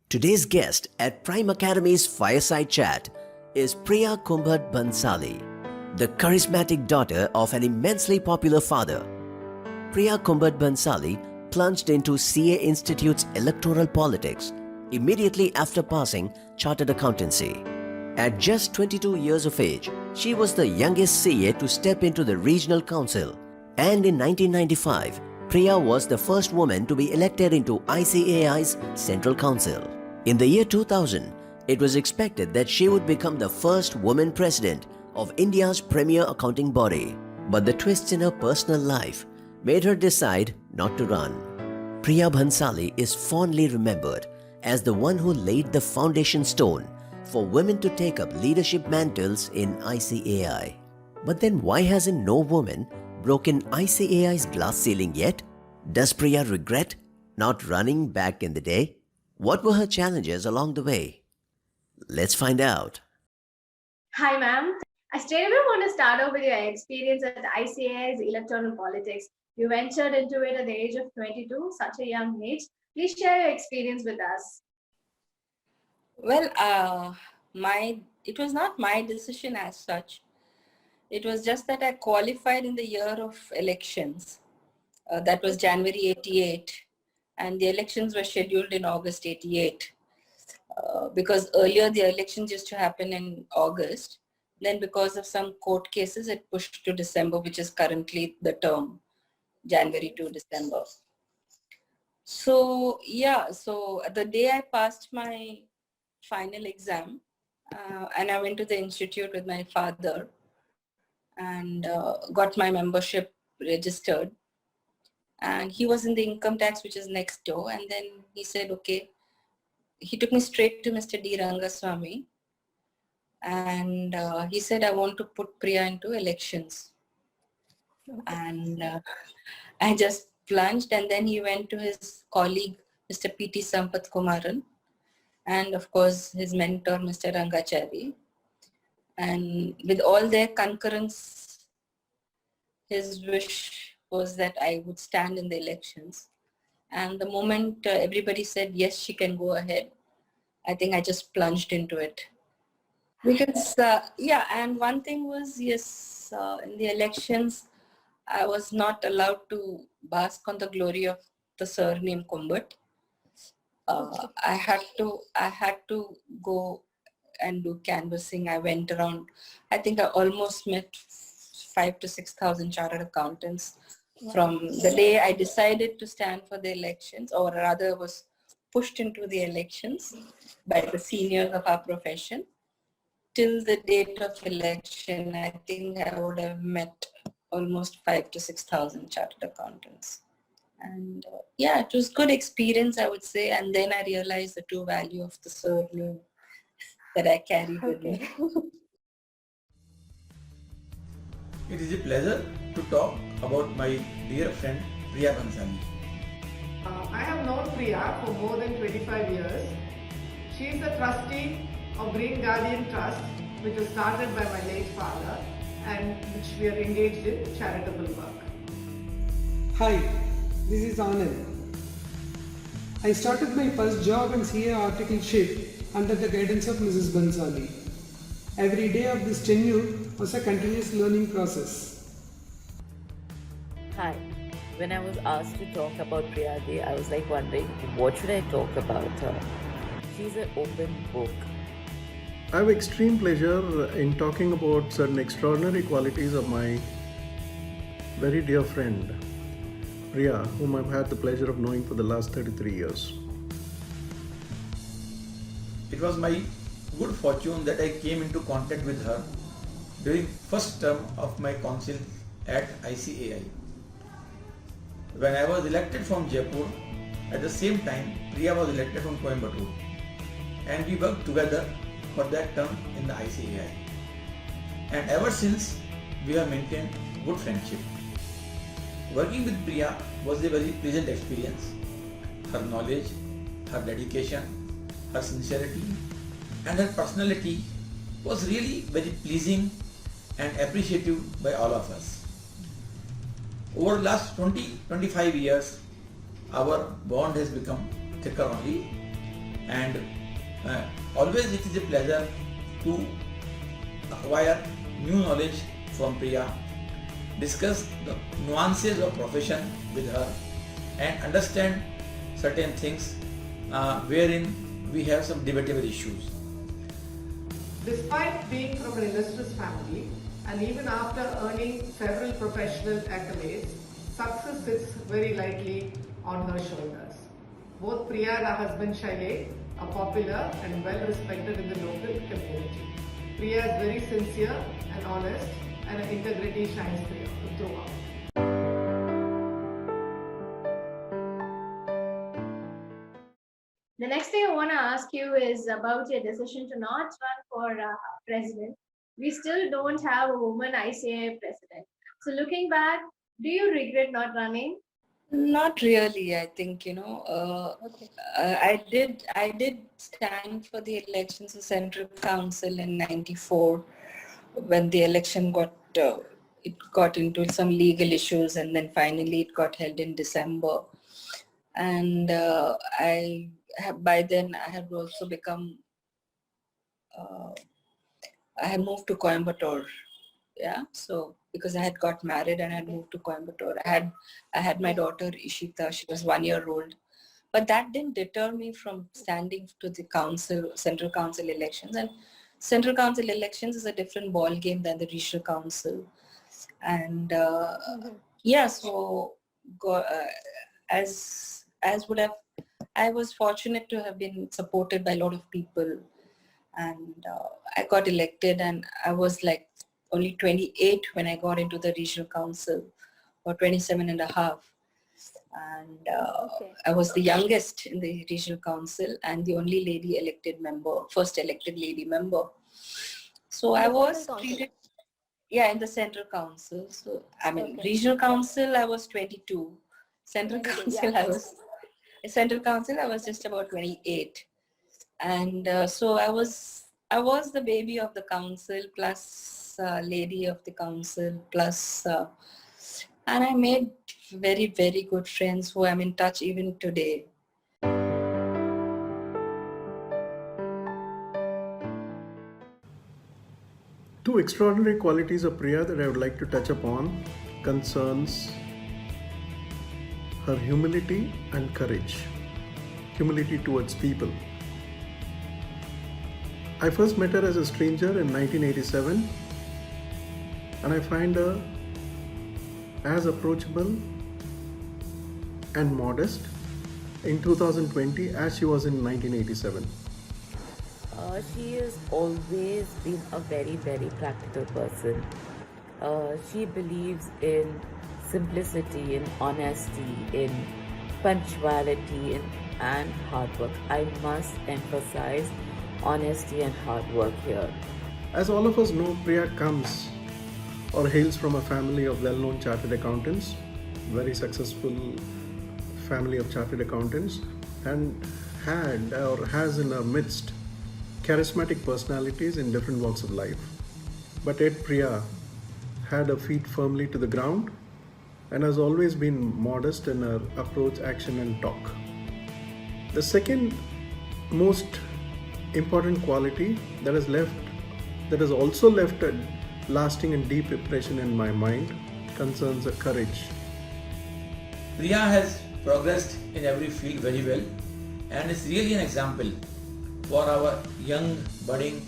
Today's guest at Prime Academy's Fireside Chat is Priya Kumbhat Bansali, the charismatic daughter of an immensely popular father. Priya Kumbhat Bansali plunged into CA Institute's electoral politics immediately after passing Chartered Accountancy. At just 22 years of age, she was the youngest CA to step into the regional council, and in 1995, Priya was the first woman to be elected into ICAI's Central Council. In the year 2000, it was expected that she would become the first woman president of India's premier accounting body. But the twists in her personal life made her decide not to run. Priya Bansali is fondly remembered as the one who laid the foundation stone for women to take up leadership mantles in ICAI. But then why hasn't no woman broken ICAI's glass ceiling yet? Does Priya regret not running back in the day? What were her challenges along the way? Let's find out. Hi, ma'am. I straight away want to start off with your experience at ICAI's electoral politics. You ventured into it at the age of 22, such a young age. Please share your experience with us. Well, it was not my decision as such. It was just that I qualified in the year of elections. That was January 88. And the elections were scheduled in August 88. Because earlier the elections used to happen in August. Then because of some court cases, it pushed to December, which is currently the term, January to December. So the day I passed my final exam, and I went to the institute with my father and got my membership registered. And he was in the income tax, which is next door. And then he said, okay, he took me straight to Mr. D. Rangaswamy. And he said, I want to put Priya into elections. Okay. And I just plunged. And then he went to his colleague, Mr. P.T. Sampath Kumaran. And of course, his mentor, Mr. Rangachari. And with all their concurrence, his wish was that I would stand in the elections. And the moment everybody said, yes, she can go ahead, I think I just plunged into it. Because, and one thing was, in the elections, I was not allowed to bask on the glory of the surname Kumbhat. I had to go and do canvassing. I went around, I think I almost met 5,000 to 6,000 chartered accountants. Wow. From the day I decided to stand for the elections, or rather was pushed into the elections by the seniors of our profession, till the date of election, I think I would have met almost 5,000 to 6,000 chartered accountants. And it was good experience, I would say. And then I realized the true value of the surname that I carried with me. It is a pleasure to talk about my dear friend Priya Bansali. I have known Priya for more than 25 years. She is a trustee of Green Guardian Trust, which was started by my late father and which we are engaged in charitable work. Hi, this is Anand. I started my first job in CA articleship under the guidance of Mrs. Bansali. Every day of this tenure was a continuous learning process. Hi. When I was asked to talk about Priya Ji, I was like wondering, what should I talk about her? She's an open book. I have extreme pleasure in talking about certain extraordinary qualities of my very dear friend, Priya, whom I've had the pleasure of knowing for the last 33 years. It was my good fortune that I came into contact with her during first term of my council at ICAI. When I was elected from Jaipur, at the same time Priya was elected from Coimbatore, and we worked together for that term in the ICAI. And ever since, we have maintained good friendship. Working with Priya was a very pleasant experience. Her knowledge, her dedication, her sincerity and her personality was really very pleasing and appreciative by all of us. Over the last 20-25 years, our bond has become thicker only, and always it is a pleasure to acquire new knowledge from Priya, discuss the nuances of profession with her, and understand certain things wherein we have some debatable issues. Despite being from an illustrious family and even after earning several professional accolades, success sits very lightly on her shoulders. Both Priya and her husband Shailej are popular and well respected in the local community. Priya is very sincere and honest, and her integrity shines throughout. The next thing I want to ask you is about your decision to not run for president. We still don't have a woman ICAI president. So looking back, do you regret not running? Not really. I think I did stand for the elections of Central Council in '94 when the election got into some legal issues, and then finally it got held in December. And by then I had also become. I had moved to Coimbatore. Yeah, so because I had got married and I had moved to Coimbatore, I had my daughter Ishita. She was 1 year old, but that didn't deter me from standing to the Central Council elections. And Central Council elections is a different ball game than the Regional Council. And yeah, so as would have, I was fortunate to have been supported by a lot of people, and I got elected, and I was like only 28 when I got into the Regional Council, or 27 and a half. And I was the youngest in the Regional Council and the only lady elected member, first elected lady member. So I was treated, yeah, in the Central Council. So I mean, Regional Council, I was 22. Central Council, Central Council, I was just about 28. And so I was the baby of the council, plus lady of the council, plus and I made very, very good friends who I'm in touch even today. Two extraordinary qualities of Priya that I would like to touch upon concerns her humility and courage. Humility towards people. I first met her as a stranger in 1987, and I find her as approachable and modest in 2020 as she was in 1987. She has always been a very, very practical person. She believes in simplicity, in honesty, in punctuality, and hard work. I must emphasize honesty and hard work here. As all of us know, Priya comes or hails from a family of well-known chartered accountants, very successful family of chartered accountants, and had or has in her midst charismatic personalities in different walks of life. But yet Priya had her feet firmly to the ground and has always been modest in her approach, action, and talk. The second most important quality that has also left a lasting and deep impression in my mind concerns her courage. Priya has progressed in every field very well and is really an example for our young, budding,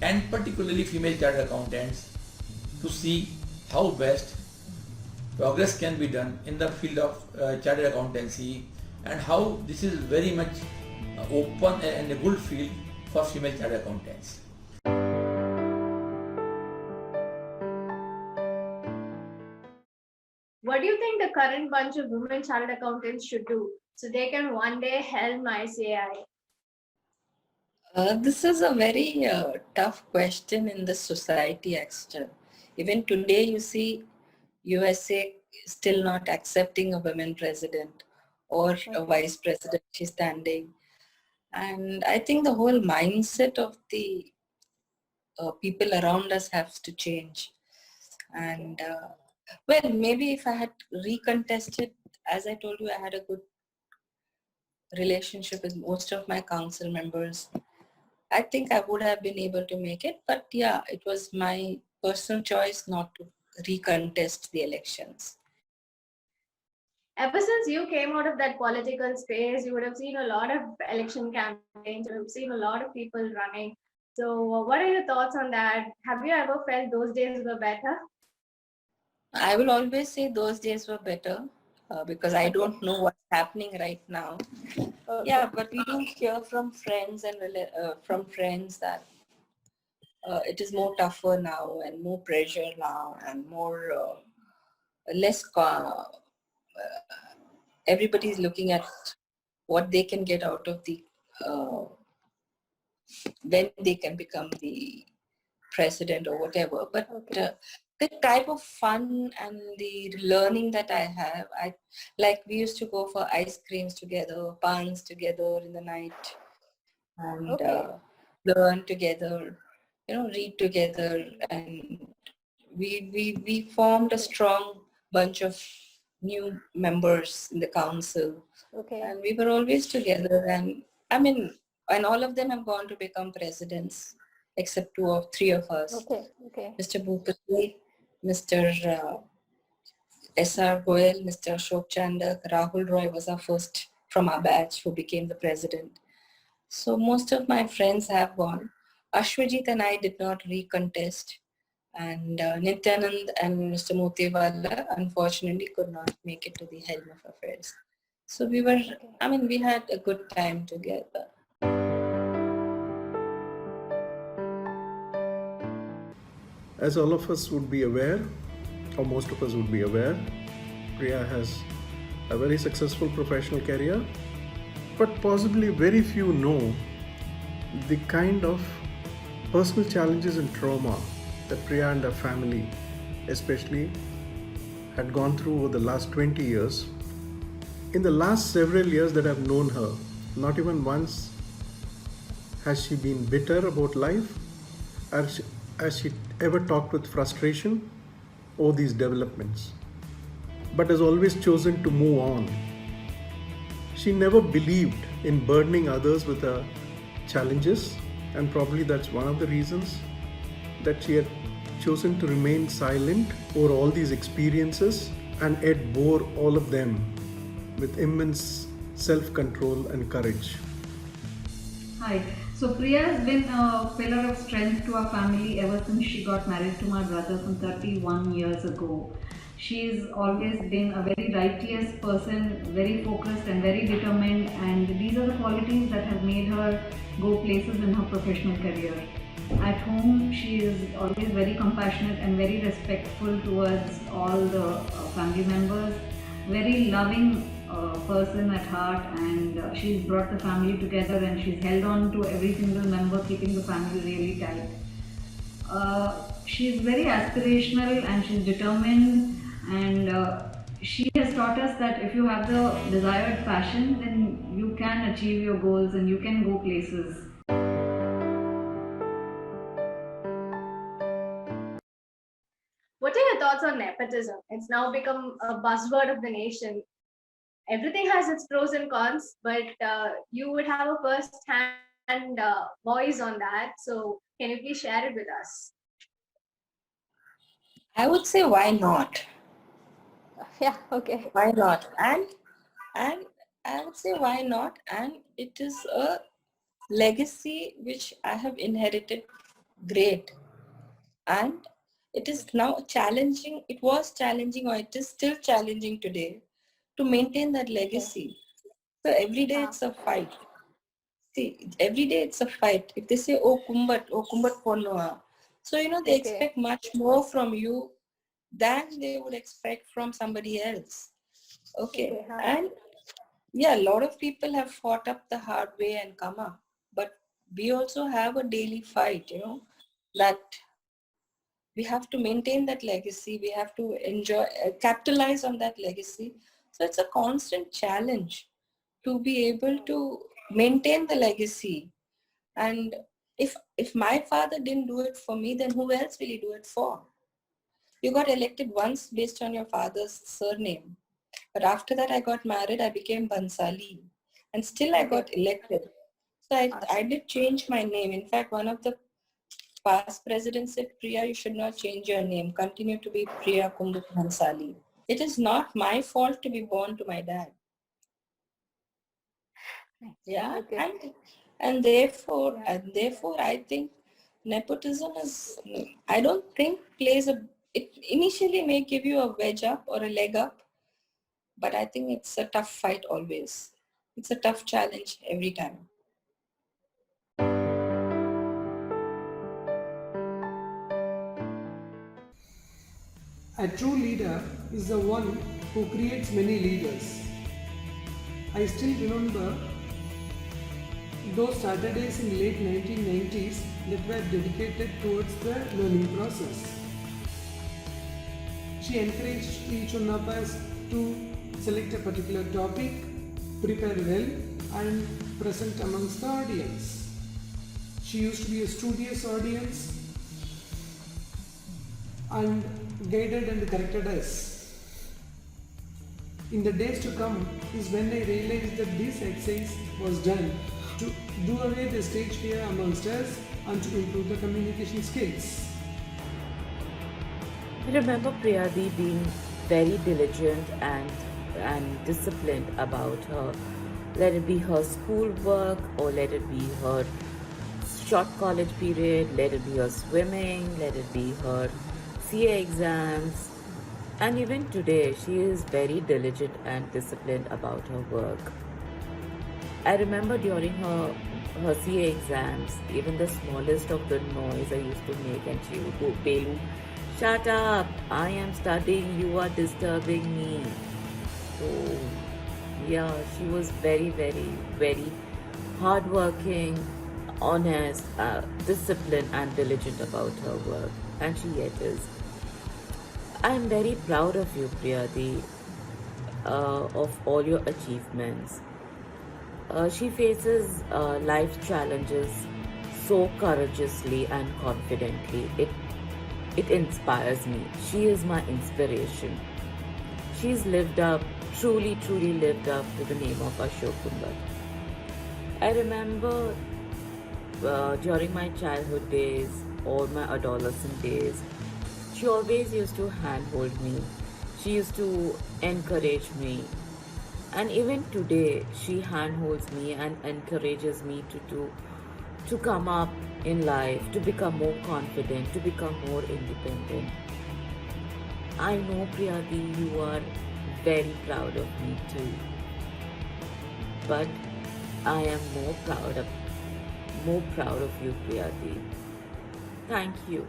and particularly female chartered accountants to see how best progress can be done in the field of chartered accountancy, and how this is very much open and a good field for female chartered accountants. What do you think the current bunch of women chartered accountants should do so they can one day helm ICAI? This is a very tough question in the society, actually. Even today, you see USA still not accepting a women president or a vice president. She's standing. And I think the whole mindset of the people around us has to change. And well, maybe if I had recontested, as I told you, I had a good relationship with most of my council members, I think I would have been able to make it. But yeah, it was my personal choice not to recontest the elections. Ever since you came out of that political space, you would have seen a lot of election campaigns, you would have seen a lot of people running. So what are your thoughts on that? Have you ever felt those days were better? I will always say those days were better because I don't know what's happening right now. Yeah, but we do hear from friends and from friends that it is more tougher now and more pressure now and more less. Everybody's looking at what they can get out of the when they can become the president or whatever. But the type of fun and the learning that I have, like we used to go for ice creams together, pans together in the night, and learn together, read together, and we formed a strong bunch of new members in the council. And we were always together, and I mean, and all of them have gone to become presidents, except 2 or 3 of us. Mr. Bhupati, Mr. S.R. Goyal, Mr. Ashok Chandak, Rahul Roy was our first from our batch who became the president. So most of my friends have gone. Ashwajit and I did not recontest, and Nityanand and Mr. Motiwala unfortunately could not make it to the helm of affairs. So we had a good time together. As all of us would be aware, or most of us would be aware, Priya has a very successful professional career, but possibly very few know the kind of personal challenges and trauma that Priya and her family especially had gone through over the last 20 years. In the last several years that I've known her, not even once has she been bitter about life, has she ever talked with frustration over these developments, but has always chosen to move on. She never believed in burdening others with her challenges, and probably that's one of the reasons that she had chosen to remain silent over all these experiences and yet bore all of them with immense self-control and courage. Hi. So Priya has been a pillar of strength to our family ever since she got married to my brother some 31 years ago. She's always been a very righteous person, very focused and very determined, and these are the qualities that have made her go places in her professional career. At home, she is always very compassionate and very respectful towards all the family members, very loving person at heart, and she's brought the family together and she's held on to every single member, keeping the family really tight. She's very aspirational and she's determined, and she has taught us that if you have the desired passion, then you can achieve your goals and you can go places. What are your thoughts on nepotism? It's now become a buzzword of the nation. Everything has its pros and cons, but you would have a first-hand voice on that. So can you please share it with us? I would say, why not? Yeah, okay. Why not? And I would say, why not? And it is a legacy which I have inherited great. And it is now challenging. It was challenging, or it is still challenging today to maintain that legacy. So every day it's a fight. See, every day it's a fight. If they say, oh kumbat ponnoa. So, they expect much more from you than they would expect from somebody else. Okay. And yeah, a lot of people have fought up the hard way and come up. But we also have a daily fight, that we have to maintain that legacy. We have to enjoy, capitalize on that legacy. So it's a constant challenge to be able to maintain the legacy. And if my father didn't do it for me, then who else will he do it for? You got elected once based on your father's surname. But after that, I got married, I became Bansali. and still I got elected. So I did change my name. In fact, one of the past presidents said, Priya, you should not change your name. Continue to be Priya Kumbhat Bhansali. It is not my fault to be born to my dad. Yeah, Okay. and therefore I think nepotism is, I don't think plays a, it initially may give you a wedge up or a leg up, but I think it's a tough fight always. It's a tough challenge every time. A true leader is the one who creates many leaders. I still remember those Saturdays in late 1990s that were dedicated towards the learning process. She encouraged each one of us to select a particular topic, prepare well, and present amongst the audience. She used to be a studious audience and guided and corrected us. In the days to come is when I realized that this exercise was done to do away the stage fear amongst us and to improve the communication skills. I remember Priyadi being very diligent and disciplined about her, let it be her schoolwork or let it be her short college period, let it be her swimming, let it be her CA exams. And even today, she is very diligent and disciplined about her work. I remember during her CA exams, even the smallest of the noise I used to make, and she would go, Belu, shut up, I am studying, you are disturbing me. So, yeah, she was very, very, very hardworking, honest, disciplined and diligent about her work. And she yet is. I am very proud of you, Priyadi, of all your achievements. She faces life's challenges so courageously and confidently. It inspires me. She is my inspiration. She's lived up, truly lived up to the name of Ashok Kumbhat. I remember during my childhood days or my adolescent days, she always used to handhold me. She used to encourage me. And even today, she handholds me and encourages me to come up in life, to become more confident, to become more independent. I know, Priyadi, you are very proud of me too. But I am more proud of you, Priyadi. Thank you.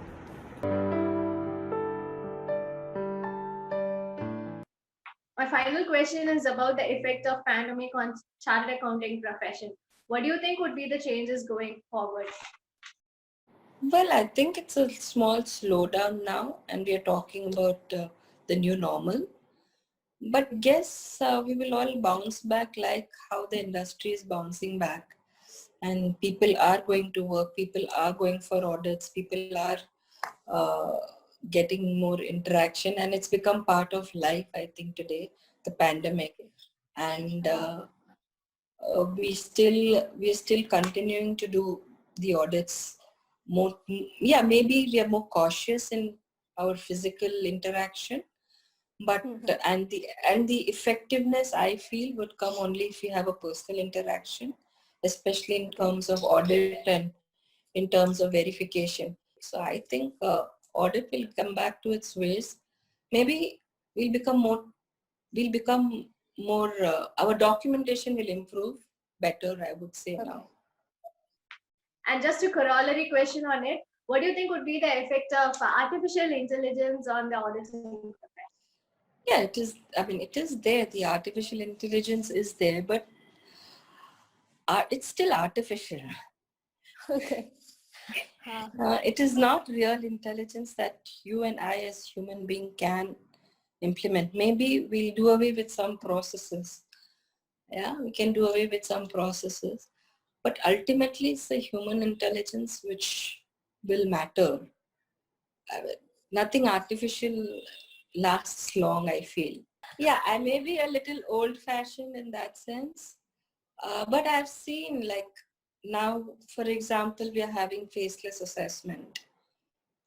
My final question is about the effect of pandemic on chartered accounting profession. What do you think would be the changes going forward? Well, I think it's a small slowdown now, and we are talking about the new normal. But guess we will all bounce back like how the industry is bouncing back. And people are going to work, people are going for audits, people are getting more interaction, and it's become part of life, I think, today, the pandemic. And we're still continuing to do the audits more. Yeah, maybe we are more cautious in our physical interaction, but and the effectiveness, I feel, would come only if we have a personal interaction, especially in terms of audit and in terms of verification. So I think audit will come back to its ways. Maybe we'll become more, our documentation will improve better, I would say now. And just a corollary question on it, what do you think would be the effect of artificial intelligence on the auditing profession? Yeah, it is. I mean, it is there. The artificial intelligence is there, but it's still artificial. Okay. It is not real intelligence that you and I as human being can implement. Maybe we'll do away with some processes. Yeah, we can do away with some processes. But ultimately, it's the human intelligence which will matter. Nothing artificial lasts long, I feel. Yeah, I may be a little old-fashioned in that sense. But I've seen, like, now, for example, we are having faceless assessment.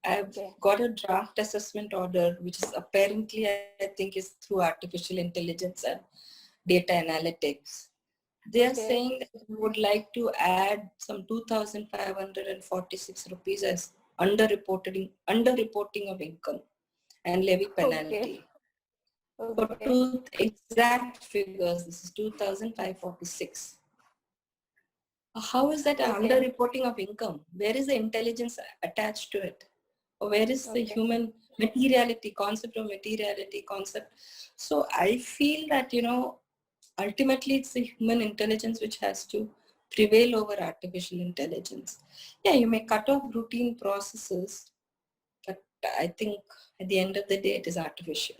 I've Okay. got a draft assessment order, which is apparently, I think, is through artificial intelligence and data analytics. They are Okay. saying that they would like to add some 2,546 rupees as underreporting of income and levy penalty. For Okay. two exact figures, this is 2,546. How is that Okay. underreporting of income? Where is the intelligence attached to it? Or where is the Okay. human materiality, concept of materiality concept? So I feel that, ultimately it's the human intelligence which has to prevail over artificial intelligence. Yeah, you may cut off routine processes, but I think at the end of the day, it is artificial.